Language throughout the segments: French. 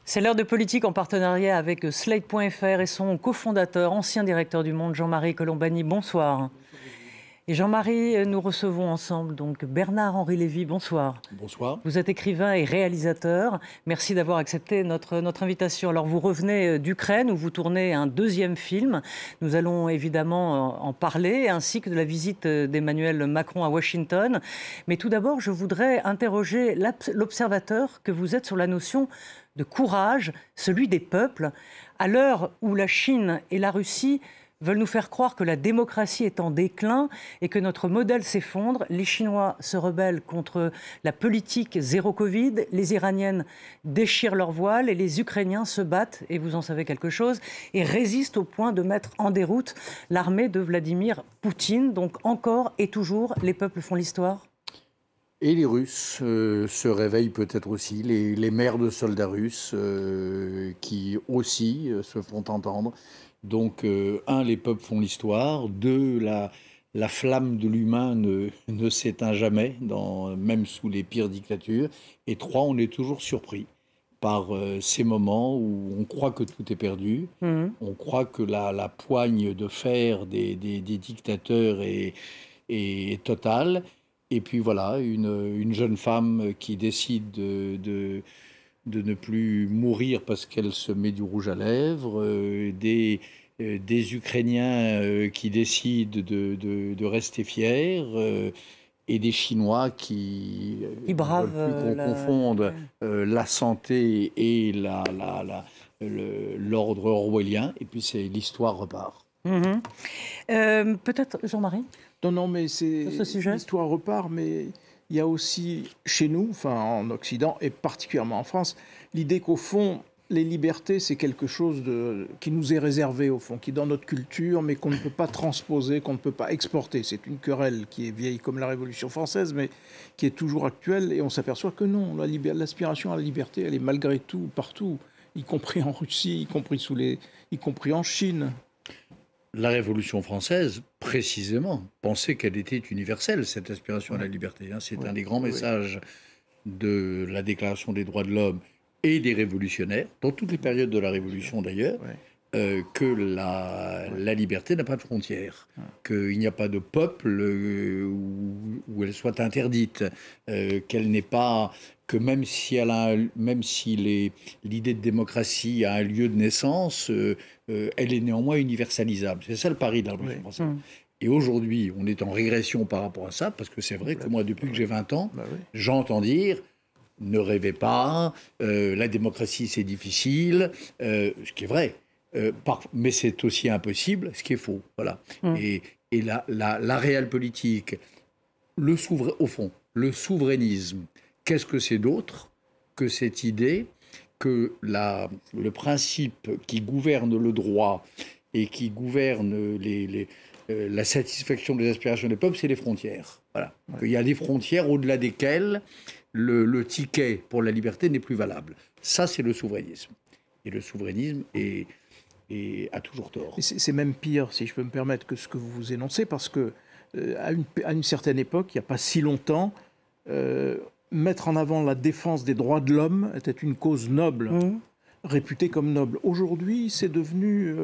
C'est l'heure de politique en partenariat avec Slate.fr et son cofondateur, ancien directeur du Monde, Jean-Marie Colombani. Bonsoir. Et Jean-Marie, nous recevons ensemble donc Bernard-Henri Lévy. Bonsoir. Bonsoir. Vous êtes écrivain et réalisateur. Merci d'avoir accepté notre invitation. Alors vous revenez d'Ukraine où vous tournez un deuxième film. Nous allons évidemment en parler, ainsi que de la visite d'Emmanuel Macron à Washington. Mais tout d'abord, je voudrais interroger l'observateur que vous êtes sur la notion de courage, celui des peuples. À l'heure où la Chine et la Russie veulent nous faire croire que la démocratie est en déclin et que notre modèle s'effondre, les Chinois se rebellent contre la politique zéro Covid, les Iraniennes déchirent leur voile et les Ukrainiens se battent, et vous en savez quelque chose, et résistent au point de mettre en déroute l'armée de Vladimir Poutine. Donc encore et toujours, les peuples font l'histoire ? Et les Russes se réveillent peut-être aussi, les mères de soldats russes qui aussi se font entendre. Donc, un, les peuples font l'histoire. Deux, la flamme de l'humain ne s'éteint jamais, même sous les pires dictatures. Et trois, on est toujours surpris par ces moments où on croit que tout est perdu. On croit que la poigne de fer des dictateurs est totale. Et puis voilà, une jeune femme qui décide de ne plus mourir parce qu'elle se met du rouge à lèvres, des Ukrainiens qui décident de rester fiers, et des Chinois qui bravent veulent plus qu'on confonde la santé et l'ordre orwellien. Et puis l'histoire repart. Peut-être, Jean-Marie ? Non, mais l'histoire repart, mais il y a aussi chez nous, enfin en Occident et particulièrement en France, l'idée qu'au fond, les libertés, c'est quelque chose qui nous est réservé au fond, qui est dans notre culture, mais qu'on ne peut pas transposer, qu'on ne peut pas exporter. C'est une querelle qui est vieille comme la Révolution française, mais qui est toujours actuelle, et on s'aperçoit que non, l'aspiration à la liberté, elle est malgré tout partout, y compris en Russie, y compris en Chine. La Révolution française, précisément, pensait qu'elle était universelle, cette aspiration à la liberté. C'est un des grands messages de la Déclaration des droits de l'homme et des révolutionnaires, dans toutes les périodes de la Révolution d'ailleurs, que la liberté n'a pas de frontières, qu'il n'y a pas de peuple où elle soit interdite, qu'elle n'est pas... que même si l'idée de démocratie a un lieu de naissance, elle est néanmoins universalisable. C'est ça le pari de la Révolution française. Et aujourd'hui, on est en régression par rapport à ça, parce que c'est vrai que moi, depuis que j'ai 20 ans, j'entends dire « ne rêvez pas, la démocratie c'est difficile », ce qui est vrai, mais c'est aussi impossible, ce qui est faux. Voilà. Et la réelle politique, au fond, le souverainisme, qu'est-ce que c'est d'autre que cette idée que le principe qui gouverne le droit et qui gouverne la satisfaction des aspirations des peuples, c'est les frontières. Voilà. Il y a des frontières au-delà desquelles le ticket pour la liberté n'est plus valable. Ça, c'est le souverainisme. Et le souverainisme a toujours tort. C'est même pire, si je peux me permettre, que ce que vous énoncez, parce que à une certaine époque, il n'y a pas si longtemps, mettre en avant la défense des droits de l'homme était une cause noble, réputée comme noble. Aujourd'hui, c'est devenu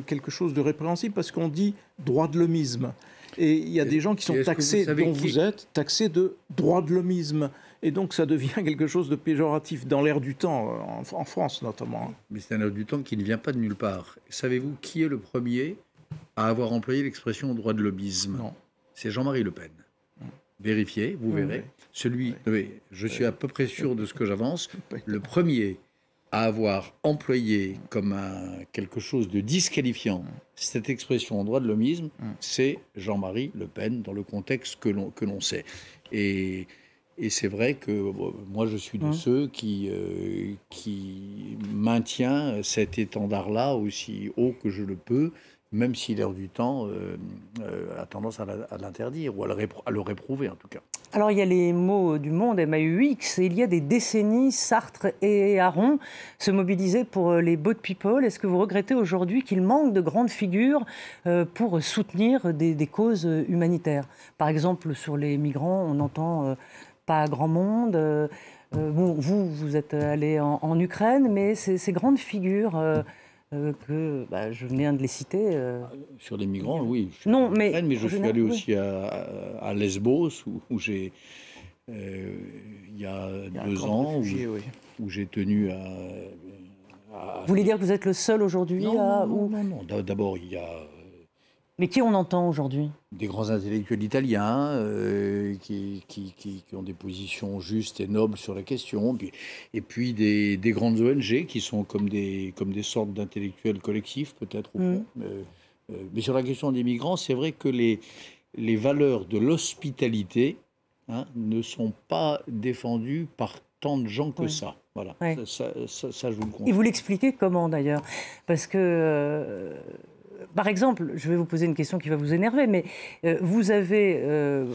quelque chose de répréhensible parce qu'on dit droit de l'hommisme. Et il y a des gens qui sont taxés, dont vous êtes, taxés de droit de l'hommisme. Et donc ça devient quelque chose de péjoratif dans l'air du temps, en France notamment. Mais c'est un air du temps qui ne vient pas de nulle part. Savez-vous qui est le premier à avoir employé l'expression droit de l'hommisme ? Non. C'est Jean-Marie Le Pen. Vérifiez, vous verrez. Je suis à peu près sûr de ce que j'avance. Le premier à avoir employé comme quelque chose de disqualifiant cette expression droit de l'hommisme, c'est Jean-Marie Le Pen, dans le contexte que l'on sait. Et c'est vrai que moi, je suis de ceux qui maintient cet étendard-là aussi haut que je le peux, même si l'air du temps a tendance à l'interdire, ou à le réprouver en tout cas. Alors, il y a les mots du monde, MAUX, et il y a des décennies, Sartre et Aron se mobilisaient pour les boat people. Est-ce que vous regrettez aujourd'hui qu'il manque de grandes figures pour soutenir des causes humanitaires? Par exemple, sur les migrants, on n'entend pas grand monde. Bon, vous êtes allé en Ukraine, mais ces grandes figures... que je viens de les citer. Sur les migrants, oui. Non, mais je suis allé aussi à Lesbos, où j'ai, il y a 2 ans, où j'ai tenu à... Vous voulez dire que vous êtes le seul aujourd'hui non. D'abord, il y a... Mais qui on entend aujourd'hui? Des grands intellectuels italiens qui ont des positions justes et nobles sur la question, et puis des grandes ONG qui sont comme des sortes d'intellectuels collectifs, peut-être, au fond. Mais sur la question des migrants, c'est vrai que les valeurs de l'hospitalité ne sont pas défendues par tant de gens que ça. Voilà, ça, je vous le confirme. Et vous l'expliquez comment, d'ailleurs? Parce que... par exemple, je vais vous poser une question qui va vous énerver, mais vous avez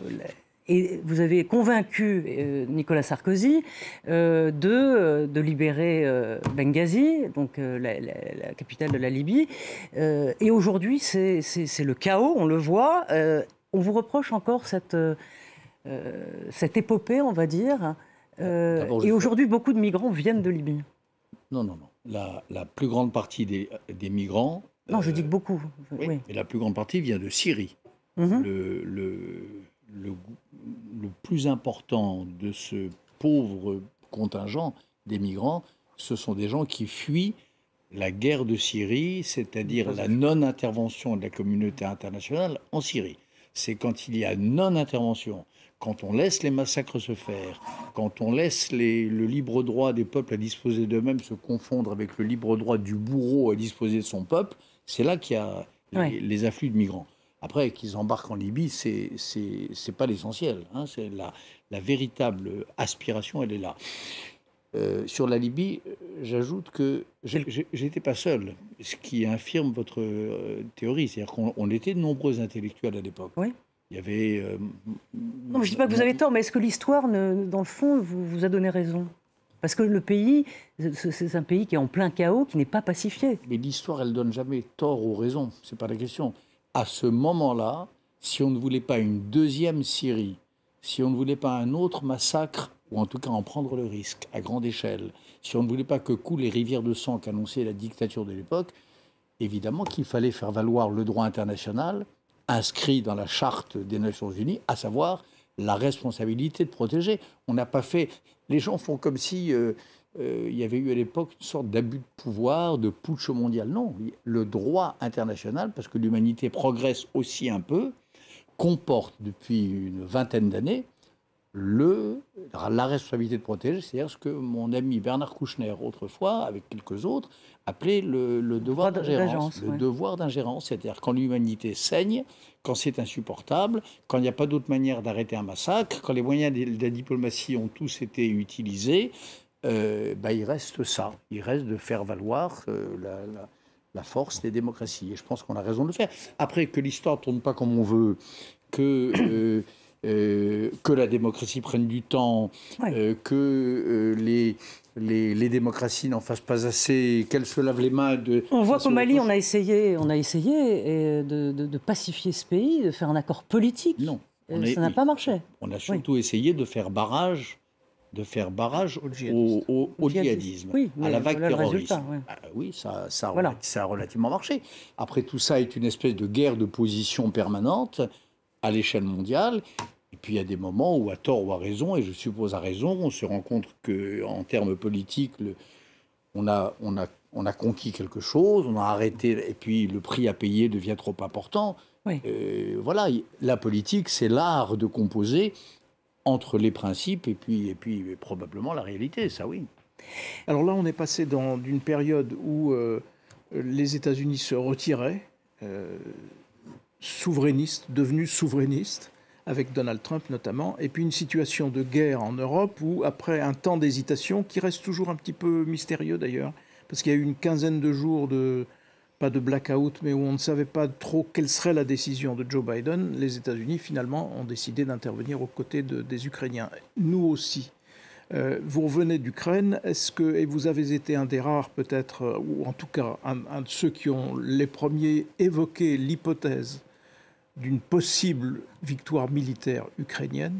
convaincu Nicolas Sarkozy de libérer Benghazi, donc la capitale de la Libye. Et aujourd'hui, c'est le chaos, on le voit. On vous reproche encore cette épopée, on va dire. Et aujourd'hui, beaucoup de migrants viennent de Libye. Non. La plus grande partie des migrants... Non, je dis que beaucoup. Oui. Et la plus grande partie vient de Syrie. Le plus important de ce pauvre contingent des migrants, ce sont des gens qui fuient la guerre de Syrie, c'est-à-dire la non-intervention de la communauté internationale en Syrie. C'est quand il y a non-intervention, quand on laisse les massacres se faire, quand on laisse le libre droit des peuples à disposer d'eux-mêmes se confondre avec le libre droit du bourreau à disposer de son peuple, c'est là qu'il y a les afflux de migrants. Après, qu'ils embarquent en Libye, c'est pas l'essentiel. C'est la véritable aspiration, elle est là. Sur la Libye, j'ajoute que j'étais pas seul, ce qui infirme votre théorie. C'est-à-dire qu'on était de nombreux intellectuels à l'époque. Oui. Il y avait... non, je ne dis pas que vous avez tort, mais est-ce que l'histoire, dans le fond, vous a donné raison? Parce que le pays, c'est un pays qui est en plein chaos, qui n'est pas pacifié. Mais l'histoire, elle ne donne jamais tort ou raison. Ce n'est pas la question. À ce moment-là, si on ne voulait pas une deuxième Syrie, si on ne voulait pas un autre massacre, ou en tout cas en prendre le risque à grande échelle, si on ne voulait pas que coulent les rivières de sang qu'annonçait la dictature de l'époque, évidemment qu'il fallait faire valoir le droit international inscrit dans la charte des Nations Unies, à savoir la responsabilité de protéger. On n'a pas fait... Les gens font comme si il y avait eu à l'époque une sorte d'abus de pouvoir, de putsch mondial. Non, le droit international, parce que l'humanité progresse aussi un peu, comporte depuis une vingtaine d'années la responsabilité de protéger, c'est-à-dire ce que mon ami Bernard Kouchner, autrefois, avec quelques autres, appelait le devoir d'ingérence. Le devoir d'ingérence, c'est-à-dire quand l'humanité saigne, quand c'est insupportable, quand il n'y a pas d'autre manière d'arrêter un massacre, quand les moyens de la diplomatie ont tous été utilisés, il reste ça. Il reste de faire valoir la force des démocraties. Et je pense qu'on a raison de le faire. Après, que l'histoire ne tourne pas comme on veut, que la démocratie prenne du temps, que les démocraties n'en fassent pas assez, qu'elles se lavent les mains de... On voit qu'au Mali, on a essayé de pacifier ce pays, de faire un accord politique. Non. Ça n'a pas marché. On a surtout essayé de faire barrage au djihadisme, à la vague terroriste. Ça a relativement marché. Après, tout ça est une espèce de guerre de position permanente à l'échelle mondiale. Et puis il y a des moments où, à tort ou à raison, et je suppose à raison, on se rend compte qu'en termes politiques, on a conquis quelque chose, on a arrêté, et puis le prix à payer devient trop important. Voilà, la politique, c'est l'art de composer entre les principes et puis probablement la réalité, ça oui. Alors là, on est passé d'une période où les États-Unis se retiraient, devenus souverainistes, avec Donald Trump notamment, et puis une situation de guerre en Europe où, après un temps d'hésitation, qui reste toujours un petit peu mystérieux d'ailleurs, parce qu'il y a eu une quinzaine de jours de pas de blackout, mais où on ne savait pas trop quelle serait la décision de Joe Biden, les États-Unis finalement ont décidé d'intervenir aux côtés des Ukrainiens. Nous aussi. Vous revenez d'Ukraine, et vous avez été un des rares peut-être, ou en tout cas un de ceux qui ont les premiers évoqué l'hypothèse d'une possible victoire militaire ukrainienne.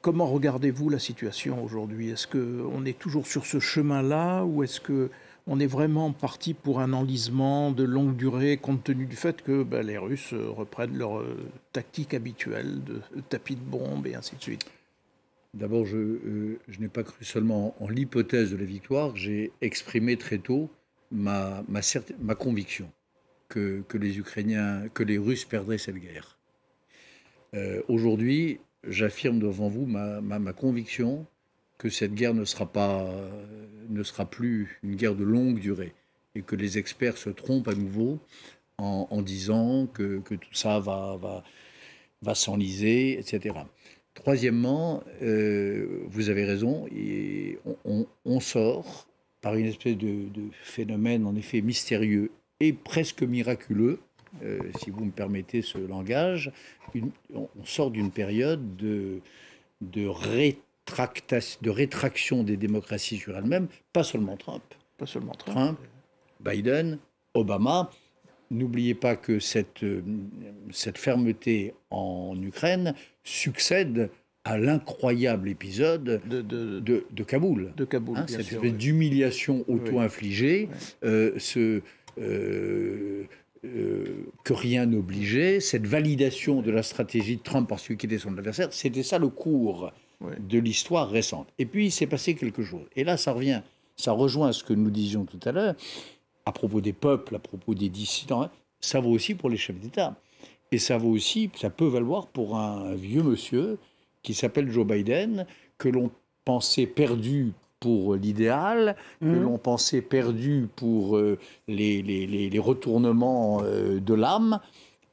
Comment regardez-vous la situation aujourd'hui? Est-ce qu'on est toujours sur ce chemin-là, ou est-ce qu'on est vraiment parti pour un enlisement de longue durée, compte tenu du fait que les Russes reprennent leur tactique habituelle de tapis de bombes et ainsi de suite? D'abord, je n'ai pas cru seulement en l'hypothèse de la victoire, j'ai exprimé très tôt ma conviction que les Russes perdraient cette guerre. Aujourd'hui, j'affirme devant vous ma conviction que cette guerre ne sera plus une guerre de longue durée, et que les experts se trompent à nouveau en disant que tout ça va s'enliser, etc. Troisièmement, vous avez raison, on sort par une espèce de phénomène en effet mystérieux et presque miraculeux, si vous me permettez ce langage. On sort d'une période de rétraction des démocraties sur elles-mêmes, pas seulement Trump. Trump, Biden, Obama. N'oubliez pas que cette fermeté en Ukraine succède à l'incroyable épisode de Kaboul. De Kaboul, bien cette sûr, espèce d'humiliation auto-infligée, que rien n'obligeait, cette validation de la stratégie de Trump par celui qui était son adversaire, c'était ça le cours de l'histoire récente. Et puis il s'est passé quelque chose. Et là, ça rejoint ce que nous disions tout à l'heure, à propos des peuples, à propos des dissidents. Ça vaut aussi pour les chefs d'État. Et ça peut valoir pour un vieux monsieur qui s'appelle Joe Biden, que l'on pensait perdu pour l'idéal, que l'on pensait perdu pour les retournements de l'âme.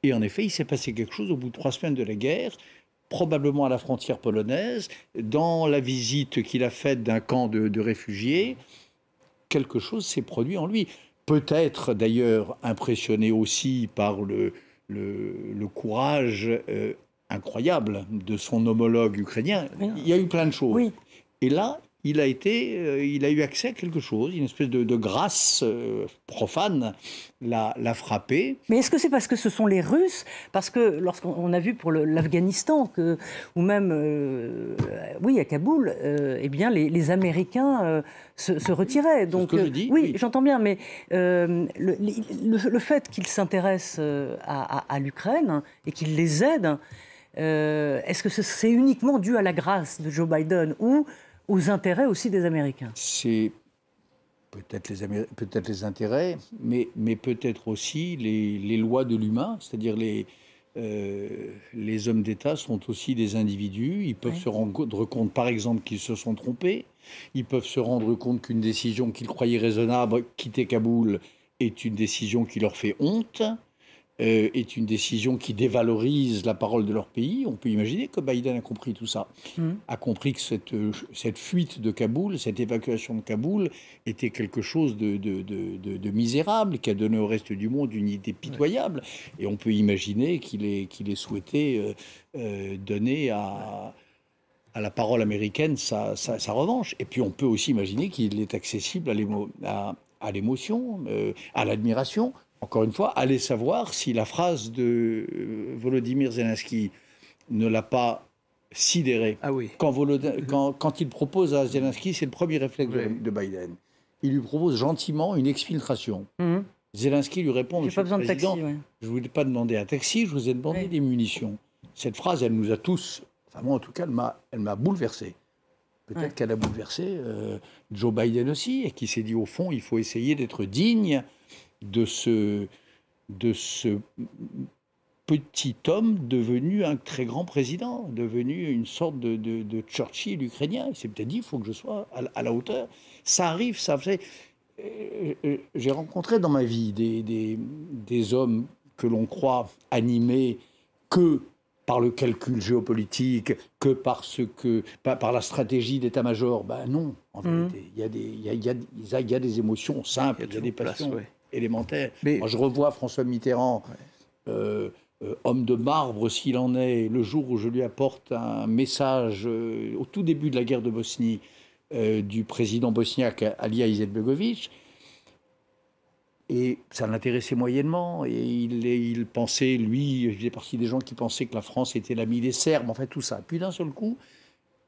Et en effet, il s'est passé quelque chose au bout de 3 semaines de la guerre, probablement à la frontière polonaise, dans la visite qu'il a faite d'un camp de réfugiés. Quelque chose s'est produit en lui. Peut-être d'ailleurs impressionné aussi par le courage incroyable de son homologue ukrainien. Il y a eu plein de choses. Oui. Et là, il a eu accès à quelque chose, une espèce de grâce profane l'a frappé. Mais est-ce que c'est parce que ce sont les Russes? Parce que lorsqu'on a vu pour l'Afghanistan, ou même à Kaboul, eh bien les Américains se retiraient. Donc, c'est ce que je dis, oui, j'entends bien, mais le fait qu'ils s'intéressent à l'Ukraine et qu'ils les aident, est-ce que c'est uniquement dû à la grâce de Joe Biden ou aux intérêts aussi des Américains? C'est peut-être les intérêts, mais peut-être aussi les lois de l'humain, c'est-à-dire les hommes d'État sont aussi des individus. Ils peuvent se rendre compte, par exemple, qu'ils se sont trompés. Ils peuvent se rendre compte qu'une décision qu'ils croyaient raisonnable, quitter Kaboul, est une décision qui leur fait honte, est une décision qui dévalorise la parole de leur pays. On peut imaginer que Biden a compris tout ça, a compris que cette fuite de Kaboul, cette évacuation de Kaboul était quelque chose de misérable, qui a donné au reste du monde une idée pitoyable. Et on peut imaginer qu'il ait souhaité donner à la parole américaine sa revanche. Et puis on peut aussi imaginer qu'il est accessible à l'émotion, à l'admiration. Encore une fois, allez savoir si la phrase de Volodymyr Zelensky ne l'a pas sidéré. Ah oui. Quand il propose à Zelensky, c'est le premier réflexe de Biden. Il lui propose gentiment une exfiltration. Zelensky lui répond, Monsieur le Président, je ne vous ai pas demandé un taxi, je vous ai demandé des munitions. Cette phrase, elle nous a tous, enfin moi en tout cas, elle m'a bouleversé. Peut-être qu'elle a bouleversé Joe Biden aussi, et qui s'est dit, au fond, il faut essayer d'être digne de ce petit homme devenu un très grand président, devenu une sorte de Churchill ukrainien. Il s'est peut-être dit, il faut que je sois à la hauteur. Ça arrive, ça fait... J'ai rencontré dans ma vie des hommes que l'on croit animés que par le calcul géopolitique, que par la stratégie d'état-major. Ben non, en vérité. Il y a des émotions simples, il y a des passions. élémentaire. Moi, je revois François Mitterrand, homme de marbre s'il en est, le jour où je lui apporte un message au tout début de la guerre de Bosnie du président bosniaque Alija Izetbegović. Et ça l'intéressait moyennement. Et il pensait, lui, il faisait partie des gens qui pensaient que la France était l'ami des Serbes, en fait, tout ça. Puis d'un seul coup,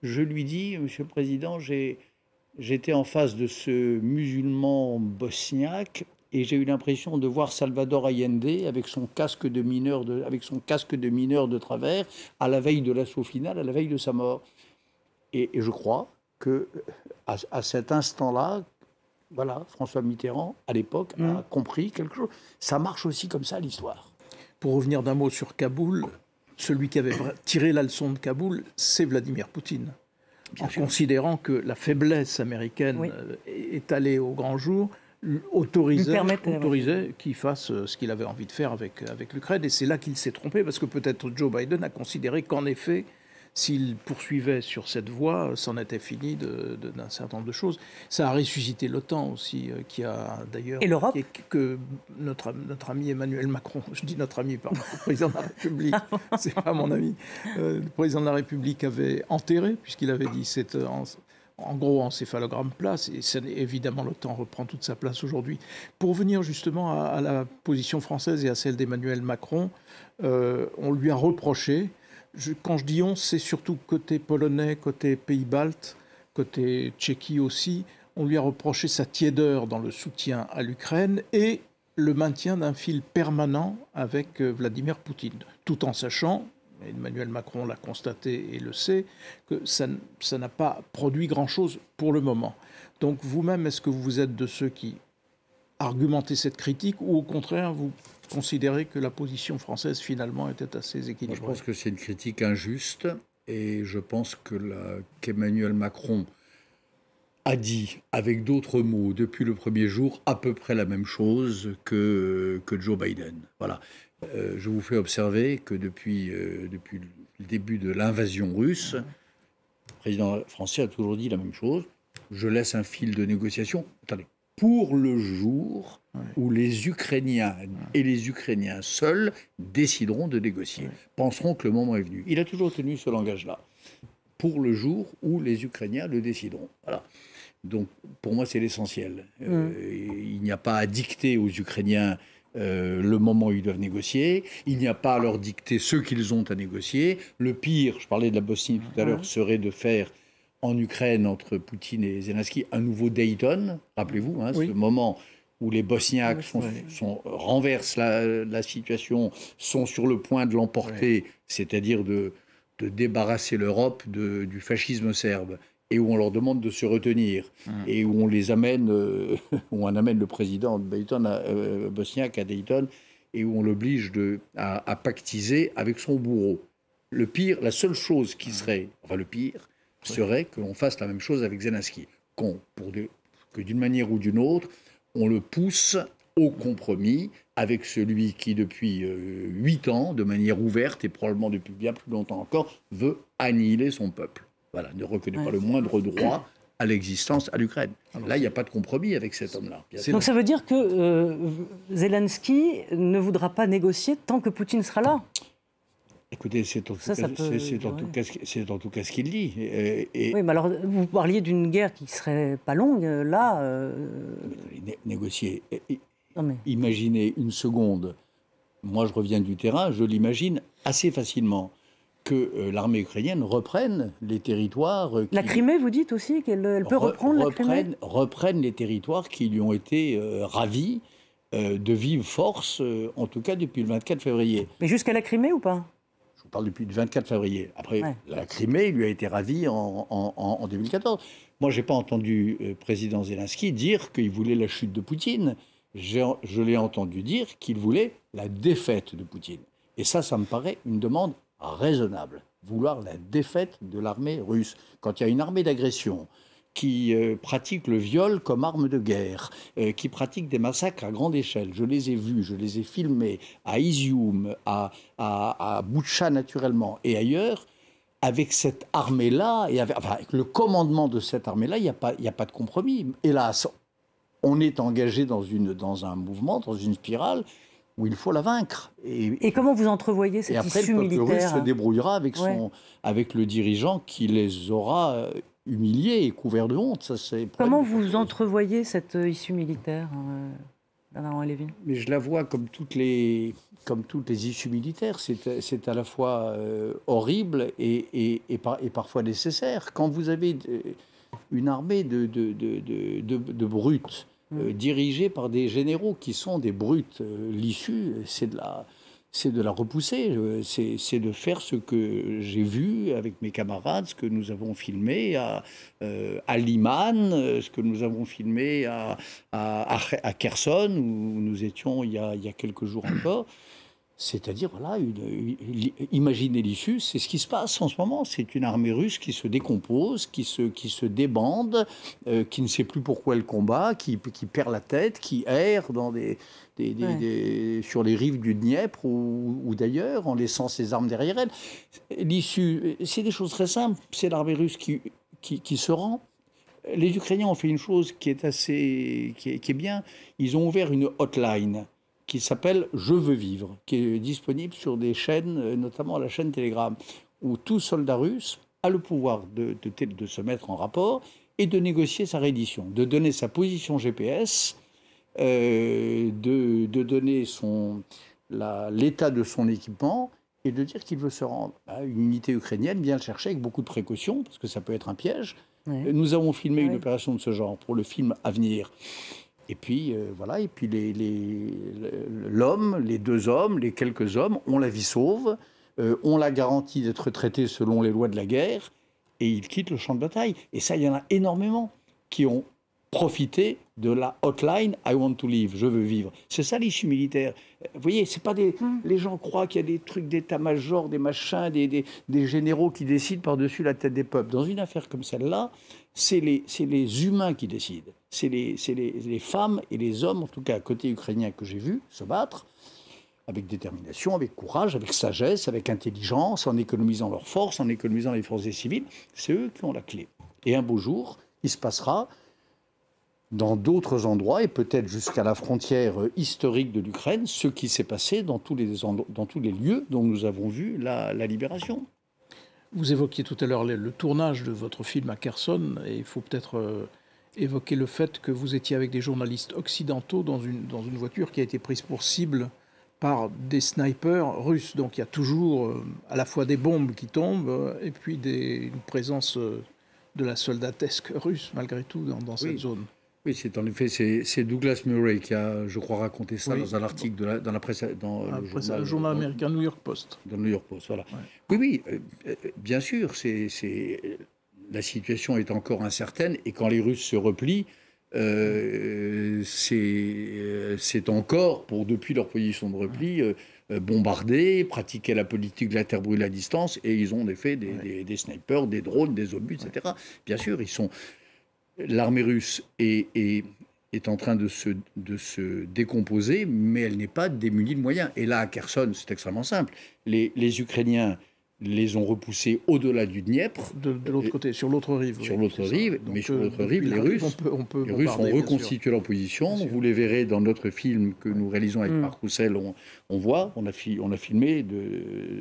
je lui dis, Monsieur le Président, j'étais en face de ce musulman bosniaque et j'ai eu l'impression de voir Salvador Allende avec son casque de mineur de travers à la veille de l'assaut final, à la veille de sa mort. Et je crois que à cet instant-là, voilà, François Mitterrand, à l'époque, a compris quelque chose. Ça marche aussi comme ça, l'histoire. Pour revenir d'un mot sur Kaboul, celui qui avait tiré la leçon de Kaboul, c'est Vladimir Poutine. En considérant que la faiblesse américaine est allée au grand jour, autorisait qu'il fasse ce qu'il avait envie de faire avec l'Ukraine. Et c'est là qu'il s'est trompé, parce que peut-être Joe Biden a considéré qu'en effet, s'il poursuivait sur cette voie, c'en était fini d'un certain nombre de choses. Ça a ressuscité l'OTAN aussi, qui a d'ailleurs... Et l'Europe ? Que notre ami Emmanuel Macron, je dis notre ami, pardon, le président de la République, c'est pas mon ami, le président de la République avait enterré, puisqu'il avait dit c'est en gros encéphalogramme place, et évidemment l'OTAN reprend toute sa place aujourd'hui. Pour venir justement à la position française et à celle d'Emmanuel Macron, on lui a reproché... Quand je dis on, c'est surtout côté polonais, côté pays-baltes, côté Tchéquie aussi. On lui a reproché sa tiédeur dans le soutien à l'Ukraine et le maintien d'un fil permanent avec Vladimir Poutine, tout en sachant, Emmanuel Macron l'a constaté et le sait, que ça n'a pas produit grand-chose pour le moment. Donc vous-même, est-ce que vous êtes de ceux qui argumentaient cette critique ou au contraire, vous considérez que la position française, finalement, était assez équilibrée? Moi, je pense que c'est une critique injuste et je pense qu'Emmanuel Macron a dit, avec d'autres mots, depuis le premier jour, à peu près la même chose que Joe Biden. Voilà. Je vous fais observer que depuis le début de l'invasion russe, le président français a toujours dit la même chose. Je laisse un fil de négociation. Attendez. Pour le jour où les Ukrainiens et les Ukrainiens seuls décideront de négocier, penseront que le moment est venu. Il a toujours tenu ce langage-là. Pour le jour où les Ukrainiens le décideront. Voilà. Donc, pour moi, c'est l'essentiel. Il n'y a pas à dicter aux Ukrainiens le moment où ils doivent négocier. Il n'y a pas à leur dicter ce qu'ils ont à négocier. Le pire, je parlais de la Bosnie tout à l'heure, serait de faire en Ukraine, entre Poutine et Zelensky, un nouveau Dayton, rappelez-vous, ce moment où les Bosniaques renversent la situation, sont sur le point de l'emporter, c'est-à-dire de débarrasser l'Europe du fascisme serbe, et où on leur demande de se retenir, et où on les amène, où on amène le président de Dayton, bosniaque à Dayton, et où on l'oblige à pactiser avec son bourreau. Le pire, la seule chose qui serait, enfin le pire, serait que l'on fasse la même chose avec Zelensky, que d'une manière ou d'une autre, on le pousse au compromis avec celui qui, depuis 8 ans, de manière ouverte et probablement depuis bien plus longtemps encore, veut annihiler son peuple. Voilà, ne reconnaît pas le moindre droit à l'existence à l'Ukraine. Là, il n'y a pas de compromis avec cet homme-là. Donc ça veut dire que Zelensky ne voudra pas négocier tant que Poutine sera là ? Écoutez, c'est en tout cas ce qu'il dit. Oui, mais alors, vous parliez d'une guerre qui ne serait pas longue, là... Négocier. Imaginez une seconde, moi je reviens du terrain, je l'imagine assez facilement, que l'armée ukrainienne reprenne les territoires... La Crimée, vous dites aussi qu'elle peut reprendre la Crimée ? Reprenne les territoires qui lui ont été ravis de vive force, en tout cas depuis le 24 février. Mais jusqu'à la Crimée ou pas ? Je parle depuis le 24 février. Après, la Crimée lui a été ravie en 2014. Moi, je n'ai pas entendu le président Zelensky dire qu'il voulait la chute de Poutine. Je l'ai entendu dire qu'il voulait la défaite de Poutine. Et ça me paraît une demande raisonnable. Vouloir la défaite de l'armée russe. Quand il y a une armée d'agression qui pratique le viol comme arme de guerre, qui pratique des massacres à grande échelle. Je les ai vus, je les ai filmés à Izium, à Boutcha naturellement, et ailleurs. Avec cette armée-là, et avec le commandement de cette armée-là, il n'y a pas de compromis. Hélas, on est engagé dans un mouvement, dans une spirale, où il faut la vaincre. Et comment vous entrevoyez cette issue militaire ? Et après, le peuple russe se débrouillera avec le dirigeant qui les aura humiliés et couverts de honte. Ça, comment vous entrevoyez cette issue militaire, Bernard Lévy ? Mais je la vois comme toutes les issues militaires. C'est à la fois horrible et parfois nécessaire. Quand vous avez une armée de brutes, dirigés par des généraux qui sont des brutes. L'issue, c'est de la repousser. C'est de faire ce que j'ai vu avec mes camarades, ce que nous avons filmé à Liman, ce que nous avons filmé à Kherson, où nous étions il y a quelques jours encore. C'est-à-dire, voilà, imaginez l'issue, c'est ce qui se passe en ce moment. C'est une armée russe qui se décompose, qui se débande, qui ne sait plus pourquoi elle combat, qui perd la tête, qui erre sur les rives du Dniepr ou d'ailleurs, en laissant ses armes derrière elle. L'issue, c'est des choses très simples. C'est l'armée russe qui se rend. Les Ukrainiens ont fait une chose qui est bien. Ils ont ouvert une hotline qui s'appelle « Je veux vivre », qui est disponible sur des chaînes, notamment la chaîne Telegram, où tout soldat russe a le pouvoir de se mettre en rapport et de négocier sa reddition, de donner sa position GPS, de donner l'état de son équipement et de dire qu'il veut se rendre. Une unité ukrainienne vient le chercher avec beaucoup de précautions, parce que ça peut être un piège. Ouais. Nous avons filmé une opération de ce genre pour le film à venir. Et puis, voilà, et puis l'homme, les deux hommes, les quelques hommes ont la vie sauve, ont la garantie d'être traités selon les lois de la guerre, et ils quittent le champ de bataille. Et ça, il y en a énormément qui ont profité de la hotline « I want to live », je veux vivre. C'est ça l'issue militaire. Vous voyez, c'est pas les gens croient qu'il y a des trucs d'état-major, des machins, des généraux qui décident par-dessus la tête des peuples. Dans une affaire comme celle-là, c'est les humains qui décident. C'est les femmes et les hommes, en tout cas côté ukrainien, que j'ai vu se battre avec détermination, avec courage, avec sagesse, avec intelligence, en économisant leurs forces, en économisant les forces des civils. C'est eux qui ont la clé. Et un beau jour, il se passera dans d'autres endroits, et peut-être jusqu'à la frontière historique de l'Ukraine, ce qui s'est passé dans tous les lieux dont nous avons vu la libération. Vous évoquiez tout à l'heure le tournage de votre film à Kherson, et il faut peut-être évoquer le fait que vous étiez avec des journalistes occidentaux dans une voiture qui a été prise pour cible par des snipers russes. Donc il y a toujours à la fois des bombes qui tombent et puis une présence de la soldatesque russe, malgré tout, dans cette zone. Oui, c'est en effet, c'est Douglas Murray qui a, je crois, raconté ça dans un article dans la presse, le journal américain New York Post. Dans le New York Post, voilà. Ouais. Oui, bien sûr, la situation est encore incertaine, et quand les Russes se replient, c'est encore, depuis leur position de repli, bombarder, pratiquer la politique de la terre brûlée à distance, et ils ont en effet des snipers, des drones, des obus, etc. Bien sûr, l'armée russe est en train de se décomposer, mais elle n'est pas démunie de moyens. Et là, à Kherson, c'est extrêmement simple. Les Ukrainiens les ont repoussés au-delà du Dniepr. De l'autre côté, sur l'autre rive. Sur l'autre rive, mais sur l'autre rive, les Russes ont reconstitué leur position. Vous les verrez dans notre film que nous réalisons avec Marc Roussel. On a filmé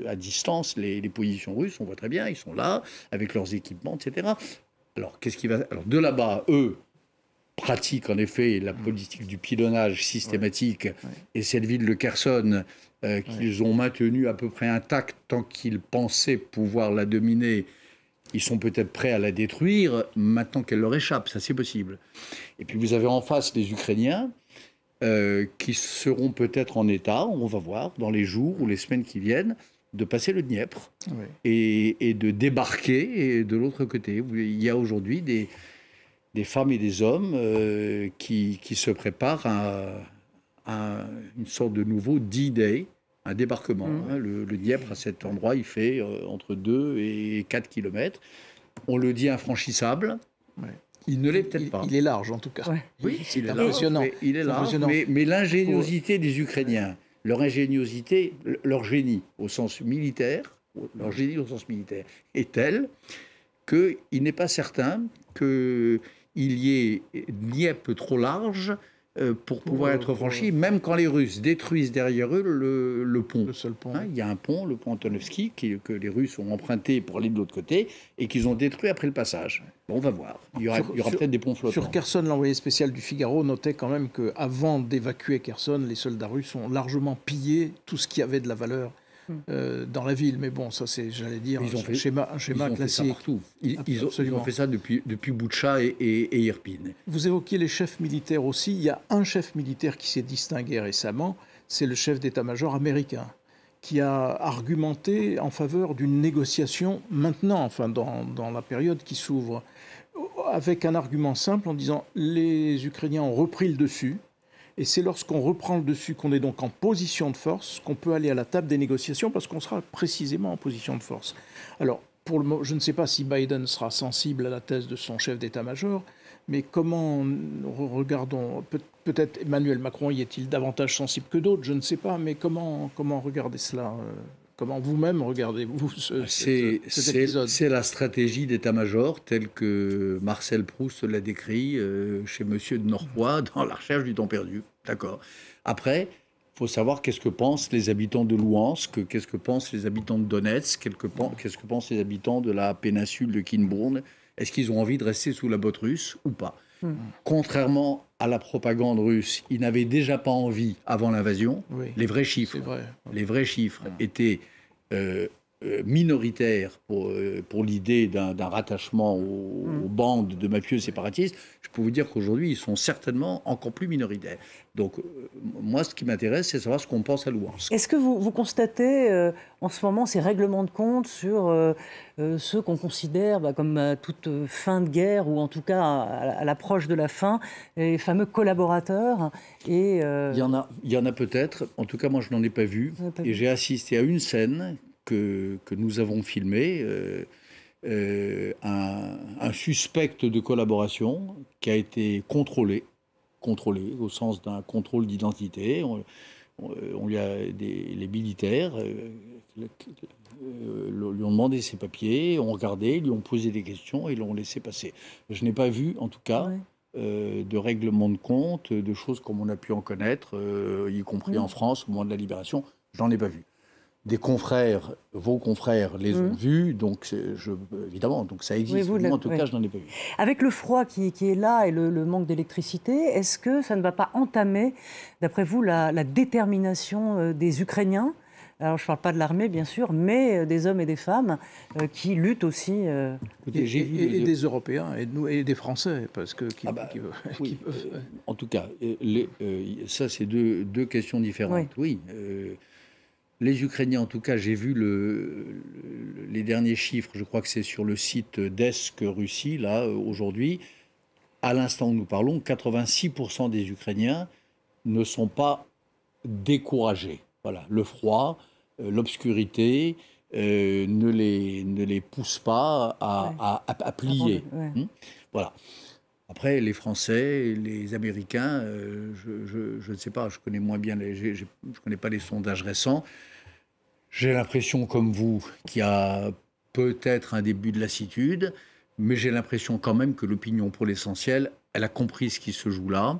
à distance les positions russes. On voit très bien, ils sont là, avec leurs équipements, etc. Alors, de là-bas, eux pratiquent en effet la politique du pilonnage systématique, et cette ville de Kherson qu'ils ont maintenue à peu près intacte tant qu'ils pensaient pouvoir la dominer, ils sont peut-être prêts à la détruire maintenant qu'elle leur échappe, ça c'est possible. Et puis vous avez en face les Ukrainiens qui seront peut-être en état, on va voir, dans les jours ou les semaines qui viennent, de passer le Dniepr et de débarquer de l'autre côté. Il y a aujourd'hui des femmes et des hommes qui se préparent à une sorte de nouveau D-Day, un débarquement. Le Dniepr, à cet endroit, il fait entre 2 et 4 kilomètres. On le dit infranchissable. Il ne l'est peut-être pas. Il est large, en tout cas. Oui, c'est impressionnant. Il est large, mais l'ingéniosité des Ukrainiens, leur ingéniosité, leur génie au sens militaire, est telle qu'il n'est pas certain qu'ils il y ait Dniepr trop large pour pouvoir être franchi, même quand les Russes détruisent derrière eux le pont. Le seul pont. Il y a un pont, le pont Antonovski, que les Russes ont emprunté pour aller de l'autre côté et qu'ils ont détruit après le passage. Bon, on va voir. Il y aura peut-être des ponts flottants. Sur Kherson, l'envoyé spécial du Figaro notait quand même qu'avant d'évacuer Kherson, les soldats russes ont largement pillé tout ce qui avait de la valeur dans la ville. Mais bon, ça c'est, j'allais dire, un schéma classique. Partout. Ils ont fait ça depuis Boutcha et Irpin. Vous évoquiez les chefs militaires aussi. Il y a un chef militaire qui s'est distingué récemment, c'est le chef d'état-major américain, qui a argumenté en faveur d'une négociation maintenant, enfin dans la période qui s'ouvre, avec un argument simple en disant les Ukrainiens ont repris le dessus. Et c'est lorsqu'on reprend le dessus, qu'on est donc en position de force, qu'on peut aller à la table des négociations, parce qu'on sera précisément en position de force. Alors, je ne sais pas si Biden sera sensible à la thèse de son chef d'état-major, mais comment regardons, peut-être Emmanuel Macron y est-il davantage sensible que d'autres, je ne sais pas, mais comment regardez cela Comment vous-même regardez-vous cet épisode? C'est la stratégie d'état-major telle que Marcel Proust l'a décrit chez Monsieur de Norpois dans La recherche du temps perdu. D'accord. Après, il faut savoir qu'est-ce que pensent les habitants de Louhansk, qu'est-ce que pensent les habitants de Donetsk, qu'est-ce que pensent les habitants de la péninsule de Kinbourne. Est-ce qu'ils ont envie de rester sous la botte russe ou pas? Contrairement à la propagande russe, ils n'avaient déjà pas envie avant l'invasion. Oui, les vrais chiffres, les vrais chiffres étaient minoritaires pour l'idée d'un rattachement aux bandes de mafieux séparatistes. Je peux vous dire qu'aujourd'hui, ils sont certainement encore plus minoritaires. Donc, moi, ce qui m'intéresse, c'est de savoir ce qu'on pense à Louhansk. Est-ce que vous constatez en ce moment ces règlements de compte sur ceux qu'on considère comme à toute fin de guerre, ou en tout cas à l'approche de la fin, les fameux collaborateurs Il y en a peut-être. En tout cas, moi, je n'en ai pas vu. Et j'ai assisté à une scène que nous avons filmée. Un suspect de collaboration qui a été contrôlé au sens d'un contrôle d'identité. On lui a les militaires lui ont demandé ses papiers, ont regardé, lui ont posé des questions et l'ont laissé passer. Je n'ai pas vu, en tout cas, de règlement de compte, de choses comme on a pu en connaître, y compris en France au moment de la Libération. Je n'en ai pas vu. Des confrères, vos confrères les ont vus, donc évidemment, donc ça existe. Moi, en tout cas, je n'en ai pas vu. Avec le froid qui est là et le manque d'électricité, est-ce que ça ne va pas entamer, d'après vous, la détermination des Ukrainiens? Alors, je ne parle pas de l'armée, bien sûr, mais des hommes et des femmes qui luttent aussi. Et des Européens, et des Français, parce que en tout cas, ça, c'est deux questions différentes. Oui. Les Ukrainiens, en tout cas, j'ai vu les derniers chiffres, je crois que c'est sur le site d'Esk Russie, là, aujourd'hui. À l'instant où nous parlons, 86% des Ukrainiens ne sont pas découragés. Voilà, le froid, l'obscurité ne les pousse pas à plier. Voilà. Après, les Français, les Américains, je ne sais pas, je connais moins bien, je connais pas les sondages récents. J'ai l'impression, comme vous, qu'il y a peut-être un début de lassitude, mais j'ai l'impression quand même que l'opinion, pour l'essentiel, elle a compris ce qui se joue là,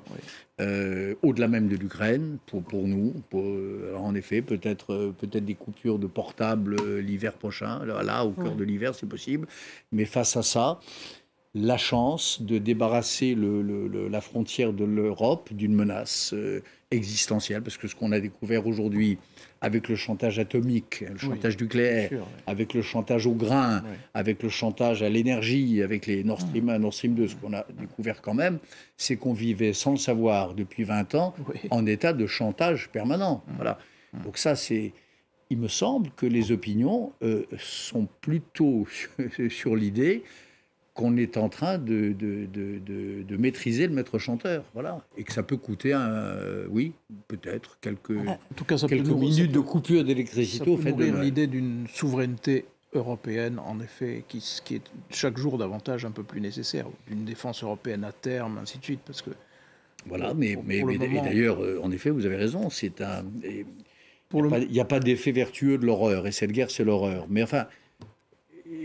au-delà même de l'Ukraine, pour nous. Alors en effet, peut-être des coupures de portables l'hiver prochain, là au cœur de l'hiver, c'est possible. Mais face à ça, la chance de débarrasser la frontière de l'Europe d'une menace existentielle, parce que ce qu'on a découvert aujourd'hui avec le chantage atomique, le chantage nucléaire, avec le chantage au grain, avec le chantage à l'énergie, avec les Nord Stream 1, Nord Stream 2, ce qu'on a découvert quand même, c'est qu'on vivait sans le savoir depuis 20 ans en état de chantage permanent. Voilà. Donc ça, il me semble que les opinions sont plutôt sur l'idée qu'on est en train de maîtriser le maître chanteur, voilà, et que ça peut coûter peut-être quelques minutes de coupure d'électricité au fait de l'idée d'une souveraineté européenne, en effet, qui est chaque jour davantage un peu plus nécessaire, d'une défense européenne à terme, ainsi de suite, parce que voilà, mais d'ailleurs, en effet, vous avez raison, il n'y a pas d'effet vertueux de l'horreur, et cette guerre, c'est l'horreur, mais enfin.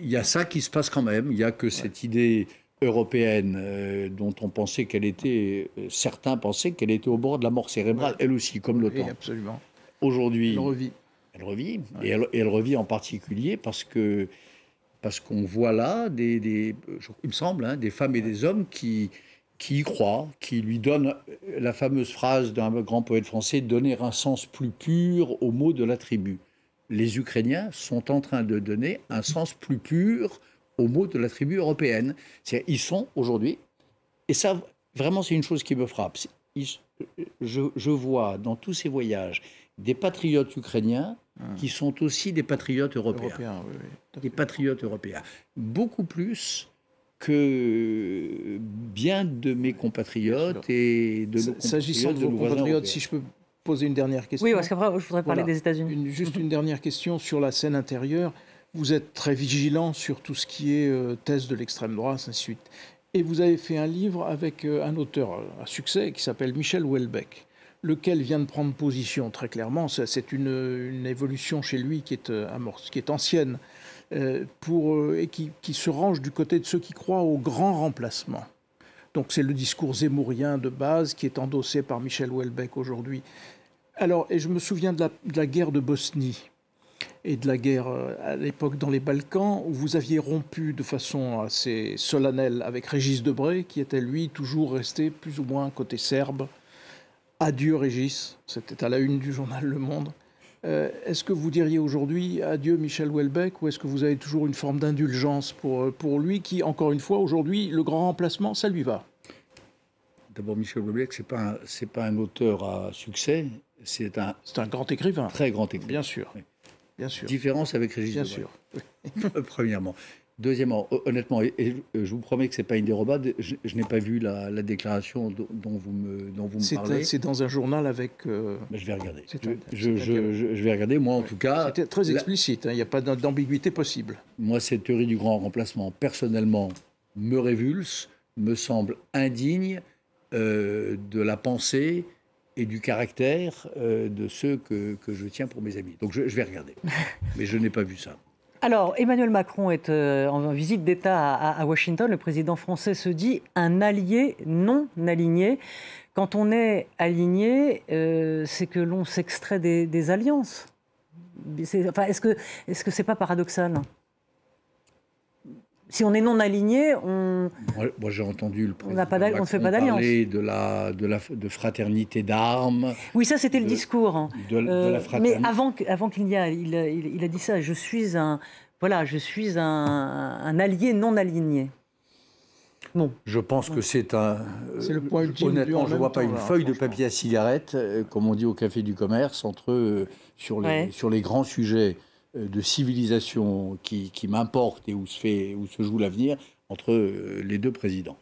Il y a ça qui se passe quand même. Il y a que cette idée européenne dont on pensait qu'elle était, certains pensaient qu'elle était au bord de la mort cérébrale, elle aussi, comme l'OTAN. Oui, absolument. Aujourd'hui, elle revit. Elle revit, ouais. Et elle revit en particulier parce qu'on voit là, il me semble, hein, des femmes et des hommes qui y croient, qui lui donnent la fameuse phrase d'un grand poète français, donner un sens plus pur aux mots de la tribu. Les Ukrainiens sont en train de donner un sens plus pur aux mots de la tribu européenne. Ils sont aujourd'hui, et ça, vraiment, c'est une chose qui me frappe. Je vois dans tous ces voyages des patriotes ukrainiens qui sont aussi des patriotes européens. Oui, des patriotes européens. Beaucoup plus que bien de mes compatriotes et de nos compatriotes. S'agissant de vos compatriotes, si je peux poser une dernière question. Oui, parce qu'après, je voudrais parler des États-Unis. Juste une dernière question sur la scène intérieure. Vous êtes très vigilant sur tout ce qui est thèse de l'extrême droite, ainsi de suite. Et vous avez fait un livre avec un auteur à succès qui s'appelle Michel Houellebecq, lequel vient de prendre position très clairement. C'est une évolution chez lui qui est ancienne, et qui se range du côté de ceux qui croient au grand remplacement. Donc c'est le discours zémourien de base qui est endossé par Michel Houellebecq aujourd'hui. Alors, et je me souviens de la guerre de Bosnie et de la guerre à l'époque dans les Balkans, où vous aviez rompu de façon assez solennelle avec Régis Debray, qui était lui toujours resté plus ou moins côté serbe. Adieu Régis, c'était à la une du journal Le Monde. Est-ce que vous diriez aujourd'hui adieu Michel Houellebecq, ou est-ce que vous avez toujours une forme d'indulgence pour lui qui, encore une fois, aujourd'hui, le grand remplacement, ça lui va? D'abord, Michel Houellebecq, c'est pas un auteur à succès, c'est un grand écrivain. Très grand écrivain. Bien sûr. Oui. Bien sûr. Différence avec Régis Bien Debray. sûr. Premièrement. Deuxièmement, honnêtement, et je vous promets que ce n'est pas une dérobade, je n'ai pas vu la déclaration dont vous me parlez. C'est dans un journal avec... Mais je vais regarder. Je vais regarder. Moi, en tout cas... C'était très explicite, il n'y a pas d'ambiguïté possible. Moi, cette théorie du grand remplacement, personnellement, me révulse, me semble indigne de la pensée et du caractère de ceux que je tiens pour mes amis. Donc je vais regarder. Mais je n'ai pas vu ça. Alors, Emmanuel Macron est en visite d'État à Washington. Le président français se dit un allié non aligné. Quand on est aligné, c'est que l'on s'extrait des alliances. Est-ce que c'est pas paradoxal ? Si on est non aligné, on... Moi, j'ai entendu le président on ne fait pas d'alliance. Parler de fraternité d'armes. Oui, ça, c'était le discours. De la fraternité. Mais avant qu'il y ait, il a dit ça. Je suis un allié non aligné. Bon. Je pense que c'est le point ultime. Honnêtement, je ne vois pas une feuille de papier à cigarette, comme on dit au Café du Commerce, entre eux sur les grands sujets de civilisation qui m'importent et où se joue l'avenir entre les deux présidents.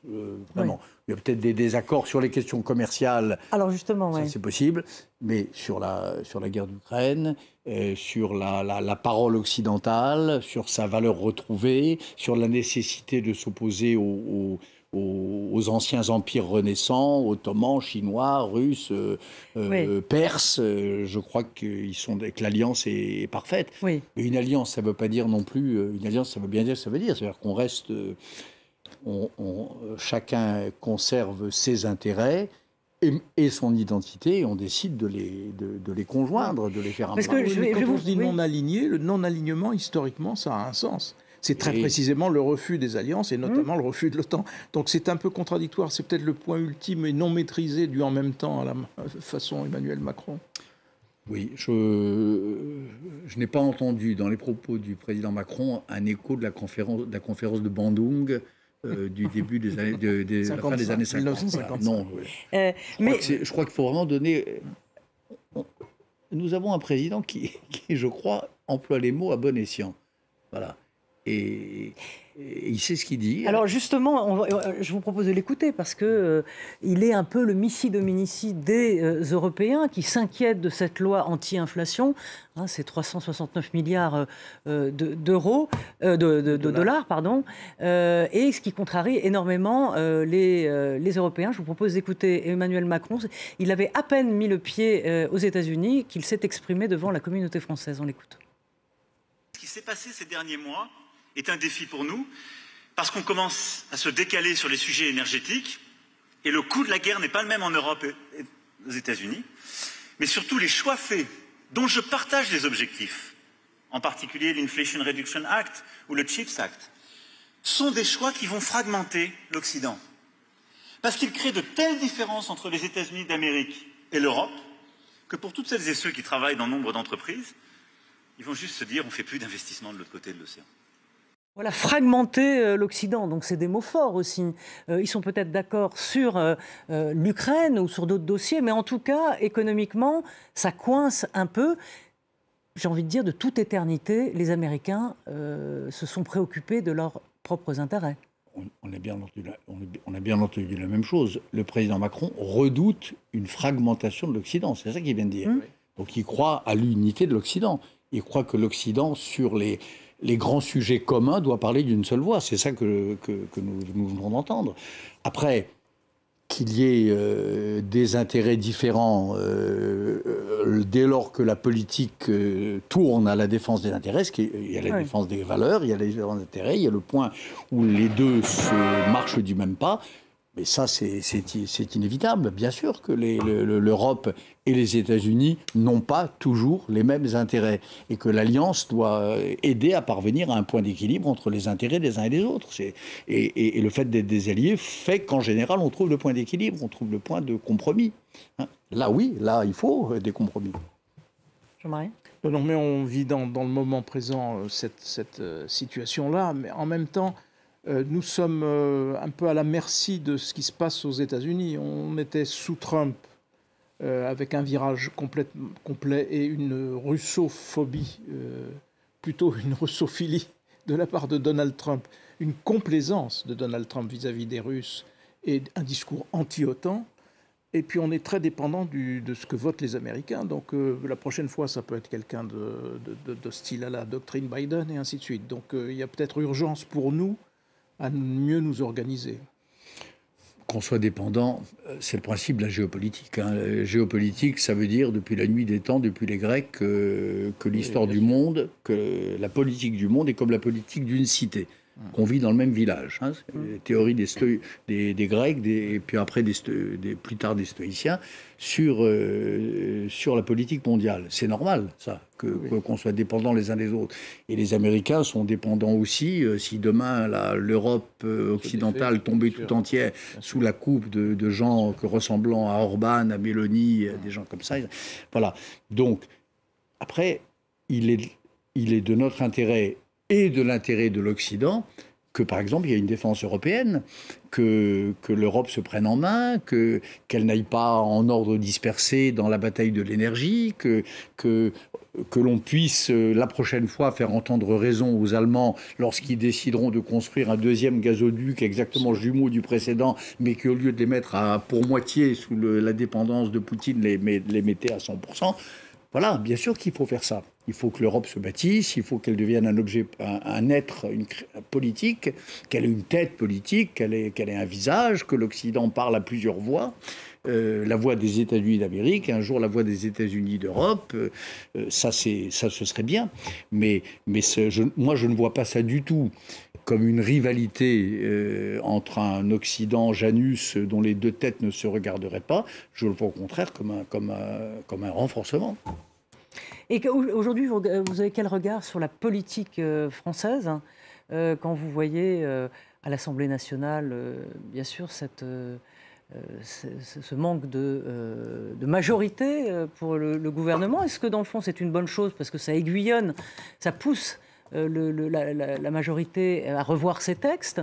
Vraiment. Il y a peut-être des désaccords sur les questions commerciales. Alors justement, ça, c'est possible. Mais sur la guerre d'Ukraine, sur la parole occidentale, sur sa valeur retrouvée, sur la nécessité de s'opposer aux anciens empires renaissants, ottomans, chinois, russes, perses. Je crois que l'alliance est parfaite. Oui. Mais une alliance, ça ne veut pas dire non plus... Une alliance, ça veut bien dire, ça veut dire. C'est-à-dire qu'on reste... chacun conserve ses intérêts et son identité, et on décide de les conjoindre, de les faire un Quand on se dit non-aligné, le non-alignement, historiquement, ça a un sens. C'est très précisément le refus des alliances, et notamment le refus de l'OTAN. Donc c'est un peu contradictoire. C'est peut-être le point ultime et non maîtrisé dû en même temps à la façon Emmanuel Macron. Oui, je n'ai pas entendu dans les propos du président Macron un écho de la conférence de Bandung du début des années, la fin des années 50. Voilà. Non, je crois qu'il faut vraiment donner... Nous avons un président qui, je crois, emploie les mots à bon escient. Voilà. Et il sait ce qu'il dit. Alors justement, je vous propose de l'écouter parce que il est un peu le missi dominici des Européens qui s'inquiètent de cette loi anti-inflation. C'est 369 milliards d'euros, de dollars, pardon, et ce qui contrarie énormément les Européens. Je vous propose d'écouter Emmanuel Macron. Il avait à peine mis le pied aux États-Unis qu'il s'est exprimé devant la communauté française. On l'écoute. Ce qui s'est passé ces derniers mois est un défi pour nous, parce qu'on commence à se décaler sur les sujets énergétiques, et le coût de la guerre n'est pas le même en Europe et aux États-Unis, mais surtout les choix faits, dont je partage les objectifs, en particulier l'Inflation Reduction Act ou le CHIPS Act, sont des choix qui vont fragmenter l'Occident. Parce qu'ils créent de telles différences entre les États-Unis d'Amérique et l'Europe, que pour toutes celles et ceux qui travaillent dans nombre d'entreprises, ils vont juste se dire on ne fait plus d'investissement de l'autre côté de l'océan. Voilà, fragmenter l'Occident, donc c'est des mots forts aussi. Ils sont peut-être d'accord sur l'Ukraine ou sur d'autres dossiers, mais en tout cas, économiquement, ça coince un peu. J'ai envie de dire, de toute éternité, les Américains se sont préoccupés de leurs propres intérêts. On a bien entendu la même chose. Le président Macron redoute une fragmentation de l'Occident, c'est ça qu'il vient de dire. Donc il croit à l'unité de l'Occident. Il croit que l'Occident, sur les grands sujets communs, doit parler d'une seule voix. C'est ça que nous venons d'entendre. Après, qu'il y ait des intérêts différents dès lors que la politique tourne à la défense des intérêts, il y a la défense des valeurs, il y a les intérêts, il y a le point où les deux se marchent du même pas. Mais ça, c'est inévitable. Bien sûr que l'Europe et les États-Unis n'ont pas toujours les mêmes intérêts et que l'Alliance doit aider à parvenir à un point d'équilibre entre les intérêts des uns et des autres. Et le fait d'être des alliés fait qu'en général, on trouve le point d'équilibre, on trouve le point de compromis. Là, oui, là, il faut des compromis. Jean-Marie ? Non, mais on vit dans le moment présent cette situation-là, mais en même temps, nous sommes un peu à la merci de ce qui se passe aux États-Unis. On était sous Trump avec un virage complet et une russophobie, plutôt une russophilie de la part de Donald Trump, une complaisance de Donald Trump vis-à-vis des Russes et un discours anti-OTAN. Et puis on est très dépendant de ce que votent les Américains. Donc la prochaine fois, ça peut être quelqu'un d'hostile à la doctrine Biden et ainsi de suite. Donc il y a peut-être urgence pour nous à mieux nous organiser. Qu'on soit dépendant, c'est le principe de la géopolitique. La géopolitique, ça veut dire, depuis la nuit des temps, depuis les Grecs, que l'histoire du monde, que la politique du monde est comme la politique d'une cité, qu'on vit dans le même village. C'est théorie des Grecs, et puis après plus tard des stoïciens, sur la politique mondiale. C'est normal, ça, qu'on soit dépendants les uns des autres. Et les Américains sont dépendants aussi. Si demain, l'Europe occidentale tombait tout entière sous la coupe de gens ressemblant à Orban, à Meloni, des gens comme ça. Voilà. Donc, après, il est de notre intérêt et de l'intérêt de l'Occident que, par exemple, il y a une défense européenne, que l'Europe se prenne en main, qu'elle n'aille pas en ordre dispersé dans la bataille de l'énergie, que l'on puisse, la prochaine fois, faire entendre raison aux Allemands lorsqu'ils décideront de construire un deuxième gazoduc exactement jumeau du précédent, mais qu'au lieu de les mettre pour moitié sous la dépendance de Poutine, les mettait à 100%. Voilà, bien sûr qu'il faut faire ça. Il faut que l'Europe se bâtisse, il faut qu'elle devienne un être politique, qu'elle ait une tête politique, qu'elle ait un visage, que l'Occident parle à plusieurs voix. La voix des États-Unis d'Amérique, un jour la voix des États-Unis d'Europe, ça ce serait bien. Mais moi, je ne vois pas ça du tout comme une rivalité entre un Occident Janus dont les deux têtes ne se regarderaient pas. Je le vois au contraire comme un renforcement. Et aujourd'hui, vous avez quel regard sur la politique française quand vous voyez à l'Assemblée nationale, bien sûr, ce manque de majorité pour le gouvernement? Est-ce que dans le fond, c'est une bonne chose parce que ça aiguillonne, ça pousse la majorité à revoir ses textes?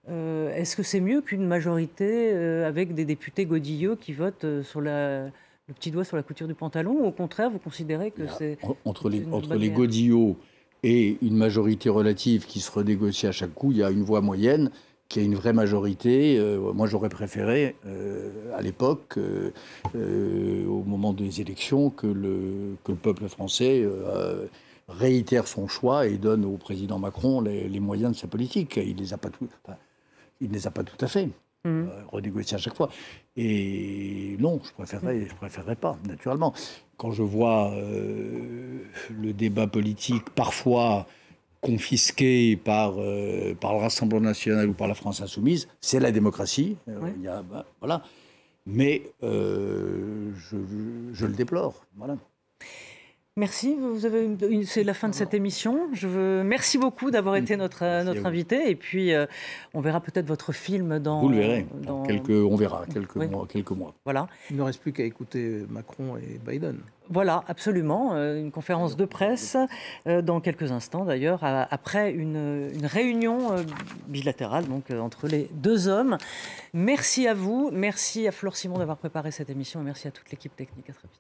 Est-ce que c'est mieux qu'une majorité avec des députés godillots qui votent sur le petit doigt sur la couture du pantalon, ou au contraire, vous considérez que c'est... Entre les godillots et une majorité relative qui se renégocie à chaque coup, il y a une voie moyenne qui a une vraie majorité. Moi, j'aurais préféré, à l'époque, au moment des élections, que le peuple français réitère son choix et donne au président Macron les moyens de sa politique. Il ne les a pas tout à fait. Renégocier à chaque fois. Et non, je préférerais pas, naturellement. Quand je vois le débat politique parfois confisquée par le Rassemblement national ou par la France insoumise, c'est la démocratie. Oui. Voilà. Mais je le déplore. Voilà. Merci, c'est la fin de cette émission. Merci beaucoup d'avoir été notre invité. Et puis, on verra peut-être votre film dans... Vous le verrez. On verra, quelques mois. Voilà. Il ne reste plus qu'à écouter Macron et Biden. Voilà, absolument. Une conférence de presse dans quelques instants, d'ailleurs, après une réunion bilatérale donc, entre les deux hommes. Merci à vous. Merci à Flore Simon d'avoir préparé cette émission. Et merci à toute l'équipe technique. À très vite.